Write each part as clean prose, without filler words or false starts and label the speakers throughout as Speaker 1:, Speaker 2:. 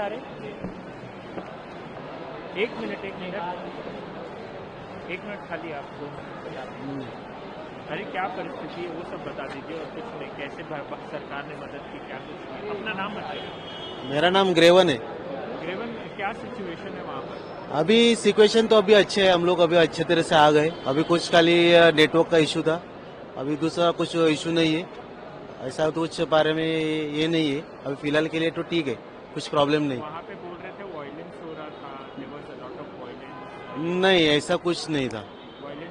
Speaker 1: अरे एक मिनट खाली आप दो। अरे क्या परिस्थिति है वो सब बता दीजिए और कुछ नहीं, कैसे सरकार ने मदद की, क्या कुछ नहीं। अपना नाम बताइए।
Speaker 2: मेरा नाम ग्रेवन है।
Speaker 1: ग्रेवन, क्या सिचुएशन है वहाँ पर?
Speaker 2: अभी सिचुएशन तो अभी अच्छे है, हम लोग अभी अच्छे तरह से आ गए। अभी कुछ खाली नेटवर्क का इशू था, अभी दूसरा कुछ इशू नहीं है। ऐसा तो कुछ बारे में ये नहीं है, अभी फिलहाल के लिए तो ठीक है, कुछ प्रॉब्लम नहीं।
Speaker 1: वहाँ पे बोल रहे थे वायलेंस हो रहा था, there was a lot of violence.
Speaker 2: नहीं, ऐसा कुछ नहीं था।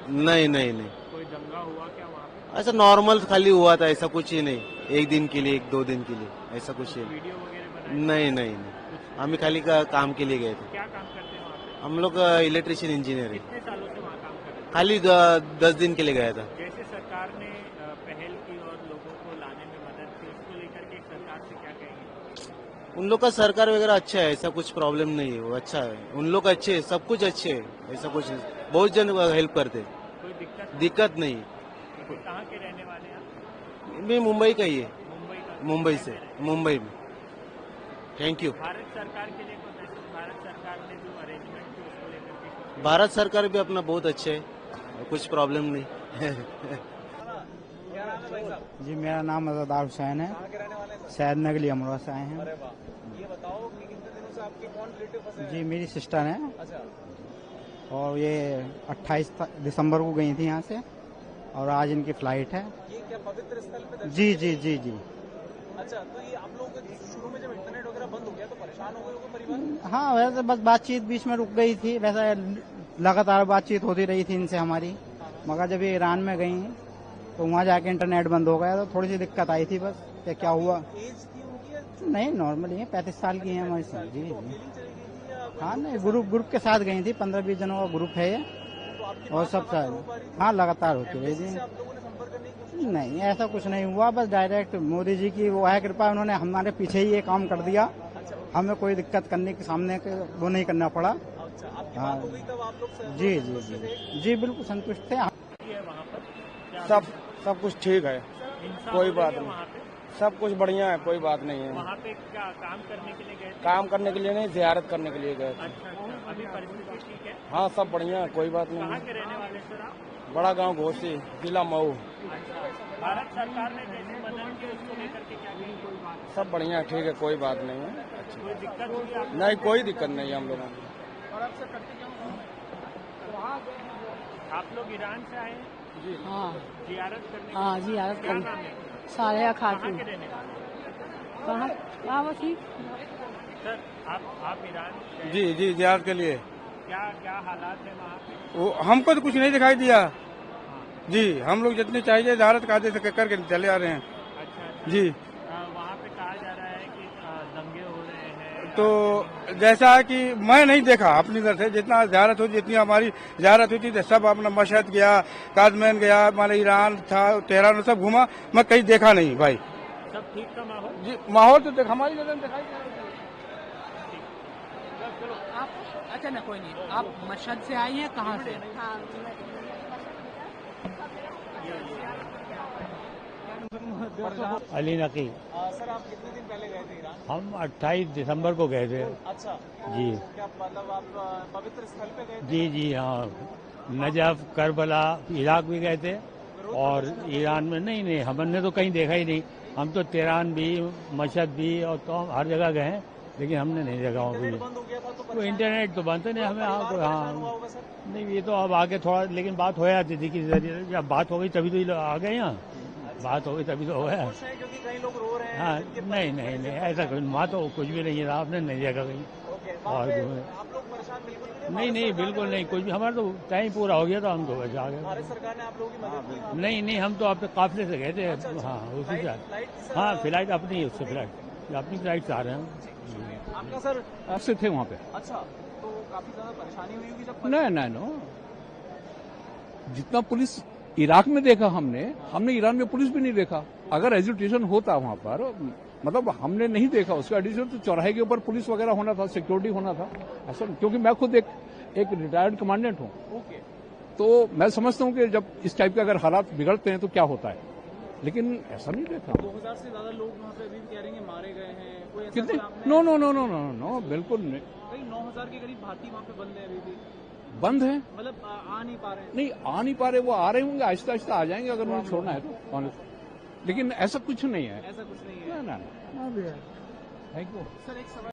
Speaker 2: नहीं नहीं नहीं,
Speaker 1: कोई दंगा हुआ क्या वहाँ पे?
Speaker 2: ऐसा नॉर्मल खाली हुआ था, ऐसा कुछ ही नहीं। एक दिन के लिए, एक दो दिन के लिए, ऐसा कुछ ही
Speaker 1: वीडियो वगैरह बनाए?
Speaker 2: नहीं नहीं नहीं, हम खाली काम के लिए गए थे।
Speaker 1: क्या काम करते हैं वहाँ पे?
Speaker 2: हम लोग इलेक्ट्रिशियन इंजीनियर है।
Speaker 1: कितने सालों से वहाँ काम कर रहे थे?
Speaker 2: खाली 10 दिन के लिए गया था।
Speaker 1: जैसे सरकार ने पहल की और लोगों को लाने में मदद की, उसको लेकर के सरकार से क्या कहेंगे?
Speaker 2: उन लोग का सरकार वगैरह अच्छा है, ऐसा कुछ प्रॉब्लम नहीं है, वो अच्छा है। उन लोग अच्छे है, सब कुछ अच्छे है, ऐसा कुछ नहीं। बहुत जन हेल्प करते,
Speaker 1: कोई
Speaker 2: दिक्कत नहीं।
Speaker 1: कहाँ के रहने वाले हैं आप?
Speaker 2: मैं मुंबई का ही है,
Speaker 1: मुंबई का?
Speaker 2: मुंबई से, मुंबई में। Thank you.
Speaker 1: भारत सरकार के लिए कोई मैसेज? भारत सरकार ने जो अरेंजमेंट की उसको लेकर के?
Speaker 2: भारत सरकार भी अपना बहुत अच्छे है, कुछ प्रॉब्लम नहीं।
Speaker 3: जी, मेरा नाम अज़ादार हुसैन है। सैद नगली अमरोहा से आए हैं।
Speaker 4: ये बताओ कि कितने दिनों से आपके कौन रिलेटिव फंसे हैं?
Speaker 3: जी, मेरी सिस्टर है
Speaker 4: अच्छा,
Speaker 3: और ये 28 दिसंबर को गई थी यहाँ से और आज इनकी फ्लाइट है।
Speaker 4: ये क्या पवित्र स्थल पे दर्शन?
Speaker 3: जी जी जी जी।
Speaker 4: अच्छा, तो ये आप लोग शुरू में जब इंटरनेट वगैरह बंद हो गया तो परेशान हो गए होगे परिवार?
Speaker 3: हाँ, वैसे बस बातचीत बीच में रुक गई थी, वैसे लगातार बातचीत होती रही थी इनसे हमारी, मगर जब ये ईरान में गई तो वहाँ जाके इंटरनेट बंद हो गया तो थोड़ी सी दिक्कत आई थी। बस क्या हुआ?
Speaker 4: एज थी उनकी या
Speaker 3: नहीं, नॉर्मली है, 35 साल की है हमारी से। जी
Speaker 4: तो
Speaker 3: जी।
Speaker 4: अकेली चली गई थी या कोई
Speaker 3: हाँ, नहीं, ग्रुप के साथ गई थी, 15-20 जनों का ग्रुप है ये।
Speaker 4: तो आपकी
Speaker 3: और
Speaker 4: बात
Speaker 3: सब
Speaker 4: कहाँ हो पा रही थी?
Speaker 3: हाँ, लगातार होती रही
Speaker 4: एम्बेसी
Speaker 3: थी।
Speaker 4: से आप लोगों ने संपर्क करने की कोशिश?
Speaker 3: नहीं, ऐसा कुछ नहीं हुआ, बस डायरेक्ट मोदी जी की वो है कृपा, उन्होंने हमारे पीछे ही ये काम कर दिया, हमें कोई दिक्कत करने के सामने वो नहीं करना पड़ा।
Speaker 4: अच्छा, आपकी
Speaker 3: हाँ।
Speaker 4: बात हो गई तब आप लोग
Speaker 3: जी जी जी जी, बिल्कुल संतुष्ट थे।
Speaker 1: वहाँ पर क्या
Speaker 5: सब कुछ ठीक है,
Speaker 1: इंसान
Speaker 5: कोई
Speaker 1: हो
Speaker 5: बात
Speaker 1: गया
Speaker 5: नहीं।
Speaker 1: वहाँ पे?
Speaker 5: सब कुछ बढ़िया है, कोई बात नहीं है।
Speaker 1: वहाँ पे क्या काम करने के लिए गए थे?
Speaker 5: काम करने के लिए नहीं, जियारत करने के लिए गए थे।
Speaker 1: अच्छा अच्छा, अभी परिस्थिति ठीक है?
Speaker 5: हाँ, सब बढ़िया है, कोई बात नहीं
Speaker 1: कहाँ
Speaker 5: है।
Speaker 1: के रहने वाले सर आप?
Speaker 5: बड़ा गांव घोसी, जिला मऊ।
Speaker 1: अच्छा, भारत सरकार ने जैसे मदद की उसको लेकर के क्या कहेंगे?
Speaker 5: सब बढ़िया है, ठीक है, कोई बात नहीं है।
Speaker 1: कोई दिक्कत हुई आप?
Speaker 5: नहीं, कोई दिक्कत नहीं है हम लोगों को।
Speaker 1: आप लोग ईरान से आए हैं
Speaker 6: हाँ
Speaker 1: जियारत करने?
Speaker 6: हाँ, जियारत
Speaker 1: क्या
Speaker 6: करी।
Speaker 1: नाम है?
Speaker 6: सालेहा
Speaker 1: कहाँ
Speaker 6: खातून।
Speaker 1: के रहने वाले?
Speaker 6: कहाँ? हाँ, बस ही।
Speaker 1: सर आप ईरान से आए?
Speaker 5: जी जी, जियारत के लिए।
Speaker 1: क्या क्या हालात है वहाँ पे?
Speaker 5: वो हमको तो कुछ नहीं दिखाई दिया जी, हम लोग जितने चाहिए जियारत कायदे से करके चले आ रहे हैं।
Speaker 1: अच्छा अच्छा।
Speaker 5: जी,
Speaker 1: वहाँ पे कहा जा रहा है कि दंगे हो रहे हैं।
Speaker 5: तो जैसा है कि मैं नहीं देखा अपनी तरफ से, जितना जियारत हुई, जितनी हमारी जियारत हुई थी, सब अपना मशहद गया, काजमैन गया, हमारे ईरान था, तेहरान, सब घूमा, मैं कहीं देखा नहीं भाई।
Speaker 1: सब ठीक का माहौल?
Speaker 5: जी, माहौल तो हमारी नजर में दिखाई दे रहा है।
Speaker 6: आप अच्छा ना, कोई नहीं, आप मशहद से आई हैं, कहाँ से?
Speaker 7: अली नकी।
Speaker 4: सर, आप कितने दिन पहले गए थे ईरान?
Speaker 7: हम 28 दिसंबर को गए थे।
Speaker 4: अच्छा,
Speaker 7: जी
Speaker 4: तो क्या मतलब आप पवित्र स्थल पे गए थे?
Speaker 7: जी जी, हाँ, नजफ, करबला, इराक भी गए थे और ईरान में नहीं, हमने तो कहीं देखा ही नहीं। हम तो तेहरान भी, मशहद भी और तो हर जगह गए हैं, लेकिन हमने नहीं देखा वहाँ
Speaker 4: इंटरनेट
Speaker 7: भी।
Speaker 4: बंद हो गया था तो
Speaker 7: वो
Speaker 4: परेशान
Speaker 7: इंटरनेट तो बनते नहीं हमें, हाँ,
Speaker 4: परिवार
Speaker 7: हाँ,
Speaker 4: परेशान हुआ होगा सर?
Speaker 7: नहीं, ये तो अब आगे थोड़ा, लेकिन बात हो जाती थी किसी जरिए, जब बात हो गई तभी तो ये लोग आ गए यहाँ, बात हो गई तभी तो हो गया।
Speaker 4: खुश हैं क्योंकि कई लोग रो रहे हैं
Speaker 7: हाँ,
Speaker 4: जिनके
Speaker 7: नहीं, ऐसा कुछ वहाँ तो कुछ भी नहीं है, आपने नहीं देखा कहीं।
Speaker 4: ओके, वहाँ
Speaker 7: और
Speaker 4: पे
Speaker 7: घूमे।
Speaker 4: आप लोग परेशान बिल्कुल भी
Speaker 7: नहीं, बिल्कुल नहीं, कुछ भी, हमारा तो टाइम पूरा हो गया था, हम तो वैसे आ गए।
Speaker 4: भारत सरकार ने आप लोगों की मदद की वहाँ पे?
Speaker 7: नहीं, हम तो अपने काफिले से गए थे। हाँ, उसी से।
Speaker 4: फ्लाइट
Speaker 7: हाँ, फ्लाइट अपनी है, उससे फ्लाइट, अपनी फ्लाइट से आ रहे हैं
Speaker 4: आपका सर?
Speaker 8: से थे वहाँ पे।
Speaker 4: अच्छा, तो काफी ज्यादा परेशानी हुई होगी जब?
Speaker 8: नहीं, जितना पुलिस इराक में देखा हमने ईरान में पुलिस भी नहीं देखा। अगर एजुटेशन होता वहाँ पर, मतलब हमने नहीं देखा उसका एडिशन, तो चौराहे के ऊपर पुलिस वगैरह होना था, सिक्योरिटी होना था ऐसा, क्योंकि मैं खुद एक रिटायर्ड कमांडेंट हूँ।
Speaker 4: ओके,
Speaker 8: तो मैं समझता हूँ कि जब इस टाइप के अगर हालात बिगड़ते हैं तो क्या होता है। लेकिन ऐसा नहीं देखा।
Speaker 4: 2000 से ज्यादा लोग वहाँ पे अभी भी कह रहे हैं कि मारे गए हैं, कोई ऐसा
Speaker 8: कितने?
Speaker 4: कोई आपने-
Speaker 8: no no no no no no, बिल्कुल नहीं।
Speaker 4: कई 9000 के करीब भारतीय वहाँ पे बंद है अभी भी,
Speaker 8: बंद है,
Speaker 4: मतलब आ नहीं पा रहे हैं।
Speaker 8: नहीं आ नहीं पा रहे, वो आ रहे होंगे, आहिस्ता आहिस्ता आ जाएंगे अगर उन्हें छोड़ना है तो, लेकिन ऐसा कुछ नहीं है।
Speaker 4: ऐसा कुछ नहीं है।
Speaker 8: ना ना ना, थैंक यू।
Speaker 4: सर एक सवाल